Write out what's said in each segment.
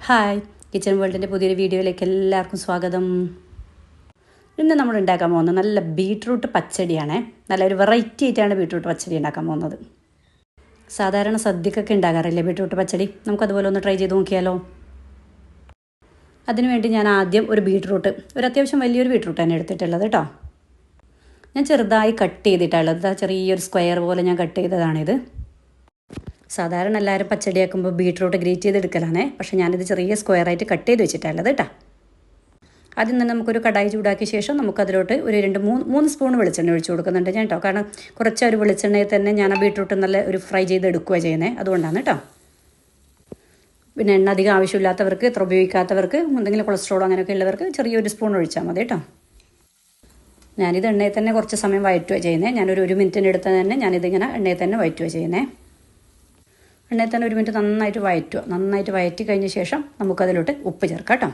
Hi, kitchen വേൾഡിൻ്റെ പുതിയൊരു വീഡിയോയിലേക്ക് എല്ലാവർക്കും സ്വാഗതം. ഇന്ന് നമ്മൾ ഉണ്ടാക്കാൻ പോകുന്നത് നല്ല ബീട്രൂട്ട് പച്ചടിയാണേ. നല്ലൊരു വെറൈറ്റി ആയിട്ടാണ് ബീട്രൂട്ട് പച്ചടി ഉണ്ടാക്കാൻ പോകുന്നത്. സാധാരണ സദ്യക്കൊക്കെ ഉണ്ടാകാറില്ലേ ബീട്രൂട്ട് പച്ചടി? നമുക്കതുപോലെ ഒന്ന് ട്രൈ ചെയ്ത് നോക്കിയാലോ. അതിനുവേണ്ടി ഞാൻ ആദ്യം ഒരു ബീട്രൂട്ട്, ഒരു അത്യാവശ്യം വലിയൊരു ബീട്രൂട്ട് തന്നെ എടുത്തിട്ടുള്ളത് കേട്ടോ. ഞാൻ ചെറുതായി കട്ട് ചെയ്തിട്ടുള്ളത്, ചെറിയൊരു സ്ക്വയർ പോലെ ഞാൻ കട്ട് ചെയ്തതാണിത്. സാധാരണ എല്ലാവരും പച്ചടിയാക്കുമ്പോൾ ബീട്രൂട്ട് ഗ്രേറ്റ് ചെയ്തെടുക്കലാണേ, പക്ഷേ ഞാനിത് ചെറിയ സ്ക്വയറായിട്ട് കട്ട് ചെയ്ത് വെച്ചിട്ടുള്ളത് കേട്ടോ. ആദ്യം തന്നെ നമുക്കൊരു കടായി ചൂടാക്കിയ ശേഷം നമുക്കതിലോട്ട് ഒരു മൂന്ന് സ്പൂൺ വെളിച്ചെണ്ണ ഒഴിച്ച് കൊടുക്കുന്നുണ്ട് ഞാൻ കേട്ടോ. കാരണം കുറച്ച് ഒരു വെളിച്ചെണ്ണയിൽ തന്നെ ഞാൻ ആ ബീട്രൂട്ട് നല്ല ഒരു ഫ്രൈ ചെയ്തെടുക്കുക ചെയ്യുന്നത്, അതുകൊണ്ടാണ് കേട്ടോ. പിന്നെ എണ്ണ അധികം ആവശ്യമില്ലാത്തവർക്ക്, ഇത്ര ഉപയോഗിക്കാത്തവർക്ക്, എന്തെങ്കിലും കൊളസ്ട്രോൾ അങ്ങനെയൊക്കെ ഉള്ളവർക്ക് ചെറിയൊരു സ്പൂൺ ഒഴിച്ചാൽ മതി കേട്ടോ. ഞാനിത് എണ്ണയിൽ തന്നെ കുറച്ച് സമയം വഴറ്റുക ചെയ്യുന്നത്. ഞാനൊരു 1 മിനിറ്റിനെടുത്ത് തന്നെ ഞാനിതിങ്ങനെ എണ്ണയിൽ തന്നെ വഴറ്റുക ചെയ്യുന്നത്. എണ്ണയിൽ തന്നെ 1 മിനിറ്റ് നന്നായിട്ട് വഴറ്റുക. നന്നായിട്ട് വഴറ്റി കഴിഞ്ഞ ശേഷം നമുക്കതിലോട്ട് ഉപ്പ് ചേർക്കാം കേട്ടോ.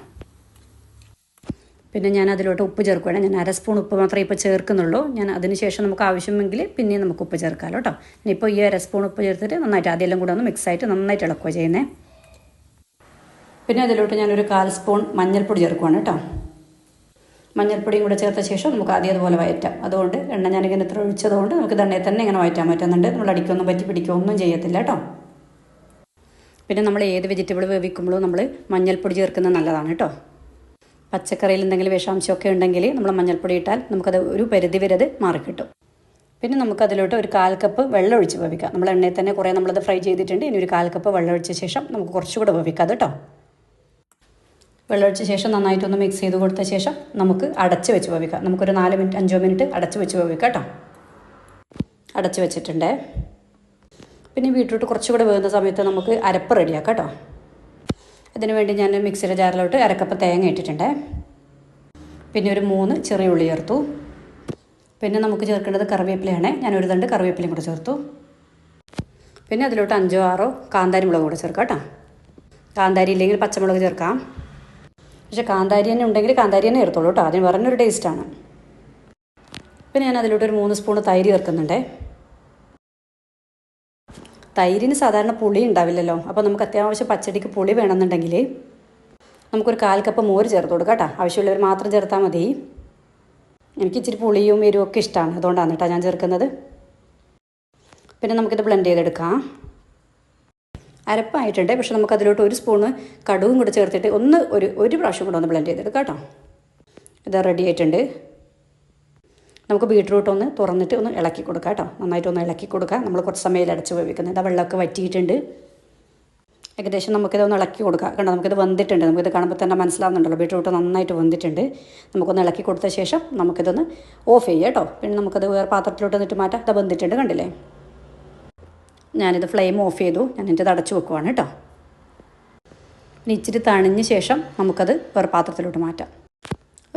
പിന്നെ ഞാൻ അതിലോട്ട് ഉപ്പ് ചേർക്കുകയാണ്. ഞാൻ 1/2 സ്പൂൺ ഉപ്പ് മാത്രമേ ഇപ്പോൾ ചേർക്കുന്നുള്ളൂ. ഞാൻ അതിന് ശേഷം നമുക്ക് ആവശ്യമെങ്കിൽ പിന്നെയും നമുക്ക് ഉപ്പ് ചേർക്കാമല്ലോ കേട്ടോ. ഇനിയിപ്പോൾ ഈ 1/2 സ്പൂൺ ഉപ്പ് ചേർത്തിട്ട് നന്നായിട്ട് അതെല്ലാം കൂടെ ഒന്ന് മിക്സായിട്ട് നന്നായിട്ട് ഇളക്കുക ചെയ്യുന്നത്. പിന്നെ അതിലോട്ട് ഞാനൊരു 1/4 സ്പൂൺ മഞ്ഞൾപ്പൊടി ചേർക്കുകയാണ് കേട്ടോ. മഞ്ഞൾപ്പൊടിയും കൂടെ ചേർത്ത ശേഷം നമുക്ക് ആദ്യം അതുപോലെ വഴറ്റാം. അതുകൊണ്ട് എണ്ണ ഞാനിങ്ങനെ ഇത്ര ഒഴിച്ചതുകൊണ്ട് നമുക്ക് എണ്ണയിൽ തന്നെ ഇങ്ങനെ വഴറ്റാൻ പറ്റുന്നുണ്ട്. നമ്മൾ അടിക്കൊന്നും പറ്റി പിടിക്കുകയോ ഒന്നും ചെയ്യത്തില്ല കേട്ടോ. പിന്നെ നമ്മൾ ഏത് വെജിറ്റബിൾ വേവിക്കുമ്പോഴും നമ്മൾ മഞ്ഞൾപ്പൊടി ചേർക്കുന്നത് നല്ലതാണ് കേട്ടോ. പച്ചക്കറിയിൽ എന്തെങ്കിലും വിഷാംശമൊക്കെ ഉണ്ടെങ്കിൽ നമ്മൾ മഞ്ഞൾപ്പൊടി ഇട്ടാൽ നമുക്കത് ഒരു പരിധി വരെ അത് മാറിക്കിട്ടും. പിന്നെ നമുക്കതിലോട്ട് ഒരു 1/4 കപ്പ് വെള്ളം ഒഴിച്ച് വേവിക്കാം. നമ്മൾ എണ്ണയിൽ തന്നെ കുറേ നമ്മളത് ഫ്രൈ ചെയ്തിട്ടുണ്ട്. ഇനി ഒരു 1/4 കപ്പ് വെള്ളം ഒഴിച്ച ശേഷം നമുക്ക് കുറച്ചുകൂടെ വേവിക്കാം കേട്ടോ. വെള്ളം ഒഴിച്ച ശേഷം നന്നായിട്ടൊന്ന് മിക്സ് ചെയ്ത് കൊടുത്ത ശേഷം നമുക്ക് അടച്ച് വെച്ച് വേവിക്കാം. നമുക്കൊരു 5 മിനിറ്റ് അടച്ച് വെച്ച് വേവിക്കാം കേട്ടോ. അടച്ച് വെച്ചിട്ടുണ്ട്. പിന്നെ ബീട്രൂട്ട് കുറച്ചുകൂടെ വേകുന്ന സമയത്ത് നമുക്ക് അരപ്പ് റെഡിയാക്കാം കേട്ടോ. അതിന് വേണ്ടി ഞാൻ മിക്സിയുടെ ജാറിലോട്ട് 1/2 കപ്പ് തേങ്ങ ഇട്ടിട്ടുണ്ട്. പിന്നെ ഒരു 3 ചെറിയ ഉള്ളി ചേർത്തു. പിന്നെ നമുക്ക് ചേർക്കേണ്ടത് കറിവേപ്പിലയാണ്. ഞാൻ ഒരു തണ്ട് കറിവേപ്പിലയും കൂടെ ചേർത്തു. പിന്നെ അതിലോട്ട് 5 6 കാന്താരി മുളക് കൂടെ ചേർക്കാം കേട്ടോ. കാന്താരി ഇല്ലെങ്കിൽ പച്ചമുളക് ചേർക്കാം. പക്ഷേ കാന്താരി തന്നെ ഉണ്ടെങ്കിൽ കാന്താരി തന്നെ ചേർത്തോളൂ കേട്ടോ. അതിന് പറഞ്ഞൊരു ടേസ്റ്റാണ്. പിന്നെ ഞാൻ അതിലോട്ട് ഒരു 3 സ്പൂൺ തൈര് ചേർക്കുന്നുണ്ട്. തൈരിന് സാധാരണ പുളി ഉണ്ടാവില്ലല്ലോ. അപ്പോൾ നമുക്ക് അത്യാവശ്യം പച്ചടിക്ക് പുളി വേണമെന്നുണ്ടെങ്കിൽ നമുക്കൊരു 1/4 കപ്പ് മോര് ചേർത്ത് കൊടുക്കാം കേട്ടോ. ആവശ്യമുള്ളവർ മാത്രം ചേർത്താൽ മതി. എനിക്ക് ഇച്ചിരി പുളിയും എരിവും ഒക്കെ ഇഷ്ടമാണ്, അതുകൊണ്ടാണ് കേട്ടോ ഞാൻ ചേർക്കുന്നത്. പിന്നെ നമുക്കിത് ബ്ലെൻഡ് ചെയ്തെടുക്കാം. അരപ്പായിട്ടുണ്ട്. പക്ഷെ നമുക്കതിലോട്ട് 1 സ്പൂണ് കടുവും കൂടെ ചേർത്തിട്ട് ഒരു പ്രാവശ്യം കൂടെ ഒന്ന് ബ്ലെൻഡ് ചെയ്തെടുക്കാം കേട്ടോ. ഇത് റെഡി ആയിട്ടുണ്ട്. നമുക്ക് ബീട്രൂട്ട് ഒന്ന് തുറന്നിട്ട് ഒന്ന് ഇളക്കി കൊടുക്കാം കേട്ടോ. നന്നായിട്ടൊന്ന് ഇളക്കി കൊടുക്കാം. നമ്മൾ കുറച്ച് സമയം അടച്ച് വേവിക്കുന്നത്. ആ വെള്ളമൊക്കെ വറ്റിയിട്ടുണ്ട്. ഏകദേശം നമുക്കിതൊന്ന് ഇളക്കി കൊടുക്കാം. കണ്ടോ, നമുക്കിത് വെന്തിട്ടുണ്ട്. നമുക്കിത് കാണുമ്പോൾ തന്നെ മനസ്സിലാവുന്നുണ്ടല്ലോ, ബീട്രൂട്ട് നന്നായിട്ട് വെന്തിട്ടുണ്ട്. നമുക്കൊന്ന് ഇളക്കി കൊടുത്ത ശേഷം നമുക്കിതൊന്ന് ഓഫ് ചെയ്യാം കേട്ടോ. പിന്നെ നമുക്കത് വേറെ പാത്രത്തിലോട്ട് എന്നിട്ട് മാറ്റാം. ഇത് വെന്തിട്ടുണ്ട്, കണ്ടില്ലേ. ഞാനിത് ഫ്ലെയിം ഓഫ് ചെയ്തു. ഞാൻ എൻ്റെ അടച്ചു വെക്കുവാണ് കേട്ടോ. ഇനി ഇച്ചിരി തണിഞ്ഞ ശേഷം നമുക്കത് വേറെ പാത്രത്തിലോട്ട് മാറ്റാം.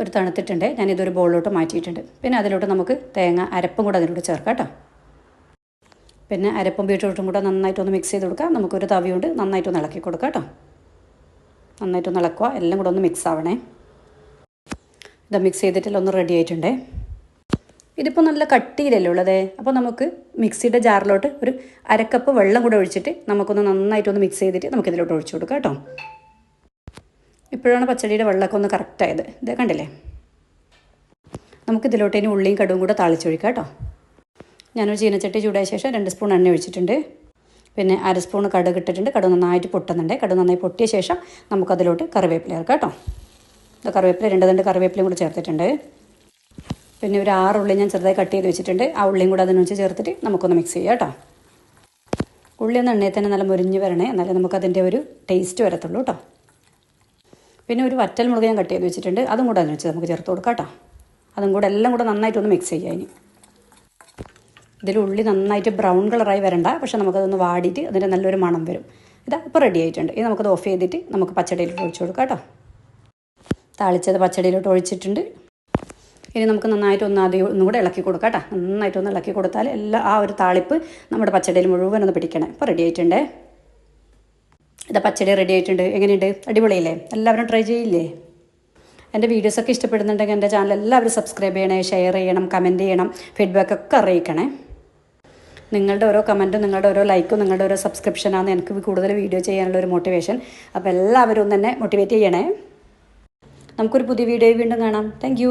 ഒരു തണുത്തിട്ടുണ്ട്. ഞാനിതൊരു ബോളിലോട്ട് മാറ്റിയിട്ടുണ്ട്. പിന്നെ അതിലോട്ട് നമുക്ക് തേങ്ങ അരപ്പും കൂടെ അതിലോട്ട് ചേർക്കാം കേട്ടോ. പിന്നെ അരപ്പും ബീട്രൂട്ടും കൂടെ നന്നായിട്ടൊന്ന് മിക്സ് ചെയ്ത് കൊടുക്കാം. നമുക്കൊരു തവി കൊണ്ട് നന്നായിട്ടൊന്ന് ഇളക്കി കൊടുക്കാം കേട്ടോ. നന്നായിട്ടൊന്ന് ഇളക്കുക. എല്ലാം കൂടെ ഒന്ന് മിക്സ് ആവണേ. ഇത് മിക്സ് ചെയ്തിട്ടില്ല, ഒന്ന് റെഡി ആയിട്ടുണ്ട്. ഇതിപ്പോൾ നല്ല കട്ടിയിലല്ലേ ഉള്ളത്. അപ്പോൾ നമുക്ക് മിക്സിയുടെ ജാറിലോട്ട് ഒരു 1/2 കപ്പ് വെള്ളം കൂടെ ഒഴിച്ചിട്ട് നമുക്കൊന്ന് നന്നായിട്ടൊന്ന് മിക്സ് ചെയ്തിട്ട് നമുക്കിതിലോട്ട് ഒഴിച്ചു കൊടുക്കാം കേട്ടോ. ഇപ്പോഴാണ് പച്ചടിയുടെ വെള്ളമൊക്കെ ഒന്ന് കറക്റ്റായത്. ഇത് കണ്ടില്ലേ. നമുക്കിതിലോട്ട് ഇനി ഉള്ളിയും കടുവും കൂടെ താളിച്ചൊഴിക്കാം കേട്ടോ. ഞാനൊരു ചീനച്ചട്ടി ചൂടായ ശേഷം 2 സ്പൂൺ എണ്ണ ഒഴിച്ചിട്ടുണ്ട്. പിന്നെ 1/2 സ്പൂൺ കടുക് ഇട്ടിട്ടുണ്ട്. കടുക് നന്നായിട്ട് പൊട്ടുന്നുണ്ട്. കടുക് നന്നായി പൊട്ടിയ ശേഷം നമുക്കതിലോട്ട് കറിവേപ്പില ചേർക്കാം കേട്ടോ. കറിവേപ്പില 2 തണ്ട് കറിവേപ്പിലയും കൂടെ ചേർത്തിട്ടുണ്ട്. പിന്നെ ഒരു 6 ഉള്ളി ഞാൻ ചെറുതായി കട്ട് ചെയ്ത് വെച്ചിട്ടുണ്ട്. ആ ഉള്ളിയും കൂടെ അതിന് വെച്ച് ചേർത്തിട്ട് നമുക്കൊന്ന് മിക്സ് ചെയ്യാം കേട്ടോ. ഉള്ളി ഒന്ന് എണ്ണയിൽ തന്നെ നല്ല മുരിഞ്ഞ് വരണേ, എന്നാലേ നമുക്കതിൻ്റെ ഒരു ടേസ്റ്റ് വരത്തുള്ളൂ കേട്ടോ. പിന്നെ ഒരു വറ്റൽ മുളക് ഞാൻ കട്ട് ചെയ്ത് വെച്ചിട്ടുണ്ട്. അതും കൂടെ അതിന് വെച്ച് നമുക്ക് ചേർത്ത് കൊടുക്കാം കേട്ടോ. അതും കൂടെ എല്ലാം കൂടെ നന്നായിട്ടൊന്ന് മിക്സ് ചെയ്യാം. ഇനി ഇതിൽ ഉള്ളി നന്നായിട്ട് ബ്രൗൺ കളറായി വരണ്ട, പക്ഷേ നമുക്കതൊന്ന് വാടിയിട്ട് അതിൻ്റെ നല്ലൊരു മണം വരും. ഇതാ ഇപ്പോൾ റെഡി ആയിട്ടുണ്ട്. ഇത് നമുക്കത് ഓഫ് ചെയ്തിട്ട് നമുക്ക് പച്ചടിയിലോട്ട് ഒഴിച്ചു കൊടുക്കാം കേട്ടോ. താളിച്ചത് പച്ചടിയിലോട്ട് ഒഴിച്ചിട്ടുണ്ട്. ഇനി നമുക്ക് നന്നായിട്ടൊന്ന് ആദ്യം ഒന്നുകൂടെ ഇളക്കി കൊടുക്കാം കേട്ടോ. നന്നായിട്ടൊന്ന് ഇളക്കി കൊടുത്താൽ ആ ഒരു താളിപ്പ് നമ്മുടെ പച്ചടിയിൽ മുഴുവൻ ഒന്ന് പിടിക്കണേ. ഇപ്പോൾ റെഡി ആയിട്ടുണ്ട്. ഇതാ പച്ചടി റെഡി ആയിട്ടുണ്ട്. എങ്ങനെയുണ്ട്? അടിപൊളിയില്ലേ? എല്ലാവരും ട്രൈ ചെയ്യില്ലേ? എൻ്റെ വീഡിയോസൊക്കെ ഇഷ്ടപ്പെടുന്നുണ്ടെങ്കിൽ എൻ്റെ ചാനൽ എല്ലാവരും സബ്സ്ക്രൈബ് ചെയ്യണേ, ഷെയർ ചെയ്യണം, കമൻറ്റ് ചെയ്യണം, ഫീഡ്ബാക്കൊക്കെ അറിയിക്കണേ. നിങ്ങളുടെ ഓരോ കമൻറ്റും നിങ്ങളുടെ ഓരോ ലൈക്കും നിങ്ങളുടെ ഓരോ സബ്സ്ക്രിപ്ഷനാണ് എനിക്ക് കൂടുതൽ വീഡിയോ ചെയ്യാനുള്ള ഒരു മോട്ടിവേഷൻ. അപ്പോൾ എല്ലാവരും തന്നെ മോട്ടിവേറ്റ് ചെയ്യണേ. നമുക്കൊരു പുതിയ വീഡിയോ വീണ്ടും കാണാം. താങ്ക്